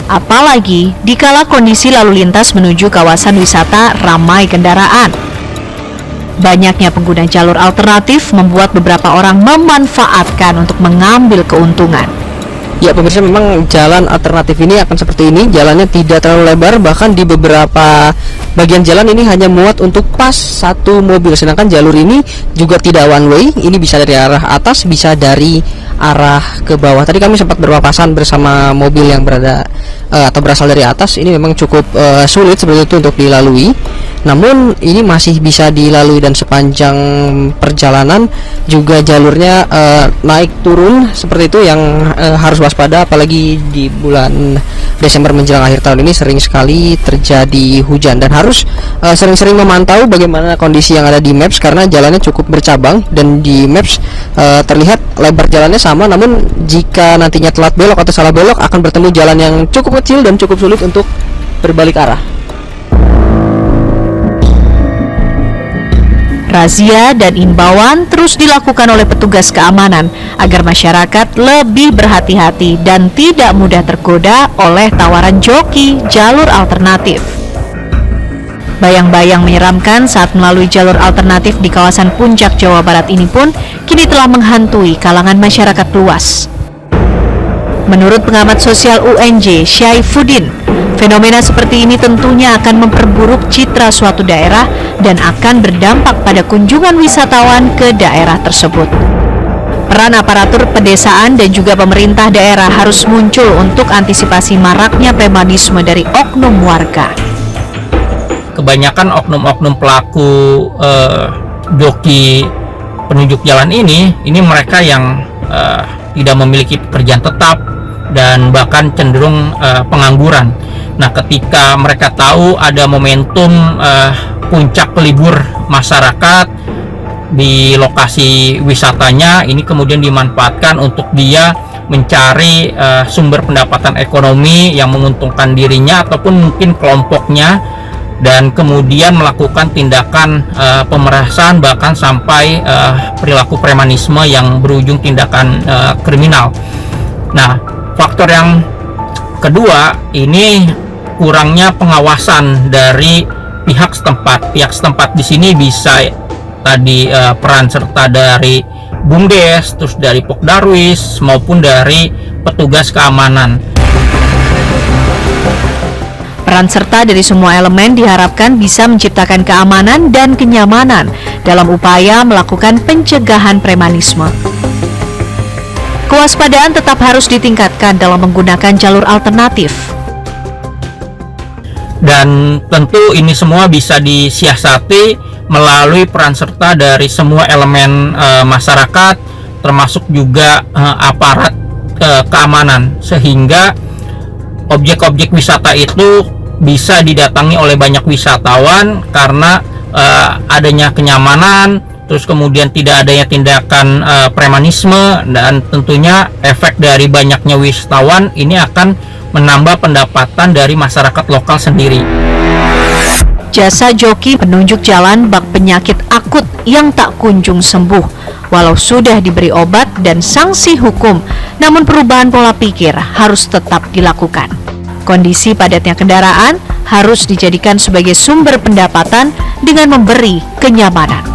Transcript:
Apalagi dikala kondisi lalu lintas menuju kawasan wisata ramai kendaraan. Banyaknya pengguna jalur alternatif membuat beberapa orang memanfaatkan untuk mengambil keuntungan. Ya pemirsa, memang jalan alternatif ini akan seperti ini, jalannya tidak terlalu lebar, bahkan di beberapa bagian jalan ini hanya muat untuk pas satu mobil, sedangkan jalur ini juga tidak one way, ini bisa dari arah atas, bisa dari arah ke bawah. Tadi kami sempat berpapasan bersama mobil yang berada atau berasal dari atas, ini memang cukup sulit seperti itu untuk dilalui. Namun ini masih bisa dilalui, dan sepanjang perjalanan juga jalurnya naik turun seperti itu yang harus waspada, apalagi di bulan Desember menjelang akhir tahun ini sering sekali terjadi hujan, dan harus sering-sering memantau bagaimana kondisi yang ada di Maps karena jalannya cukup bercabang, dan di Maps terlihat lebar jalannya sama, namun jika nantinya telat belok atau salah belok akan bertemu jalan yang cukup kecil dan cukup sulit untuk berbalik arah. Razia dan imbauan terus dilakukan oleh petugas keamanan agar masyarakat lebih berhati-hati dan tidak mudah tergoda oleh tawaran joki jalur alternatif. Bayang-bayang menyeramkan saat melalui jalur alternatif di kawasan Puncak, Jawa Barat ini pun kini telah menghantui kalangan masyarakat luas. Menurut pengamat sosial UNJ, Syaifuddin, fenomena seperti ini tentunya akan memperburuk citra suatu daerah dan akan berdampak pada kunjungan wisatawan ke daerah tersebut. Peran aparatur pedesaan dan juga pemerintah daerah harus muncul untuk antisipasi maraknya premanisme dari oknum warga. Kebanyakan oknum-oknum pelaku joki penunjuk jalan ini mereka yang tidak memiliki pekerjaan tetap dan bahkan cenderung pengangguran. Nah, ketika mereka tahu ada momentum puncak libur masyarakat di lokasi wisatanya, ini kemudian dimanfaatkan untuk dia mencari sumber pendapatan ekonomi yang menguntungkan dirinya ataupun mungkin kelompoknya, dan kemudian melakukan tindakan pemerasan bahkan sampai perilaku premanisme yang berujung tindakan kriminal. Nah, faktor yang kedua ini kurangnya pengawasan dari pihak setempat. Pihak setempat di sini bisa tadi peran serta dari BUMDes, terus dari Pokdarwis maupun dari petugas keamanan. Peran serta dari semua elemen diharapkan bisa menciptakan keamanan dan kenyamanan dalam upaya melakukan pencegahan premanisme. Kewaspadaan tetap harus ditingkatkan dalam menggunakan jalur alternatif. Dan tentu ini semua bisa disiasati melalui peran serta dari semua elemen masyarakat, termasuk juga aparat keamanan, sehingga objek-objek wisata itu bisa didatangi oleh banyak wisatawan karena adanya kenyamanan, terus kemudian tidak adanya tindakan premanisme, dan tentunya efek dari banyaknya wisatawan ini akan menambah pendapatan dari masyarakat lokal sendiri. Jasa joki penunjuk jalan bak penyakit akut yang tak kunjung sembuh. Walau sudah diberi obat dan sanksi hukum, namun perubahan pola pikir harus tetap dilakukan. Kondisi padatnya kendaraan harus dijadikan sebagai sumber pendapatan dengan memberi kenyamanan.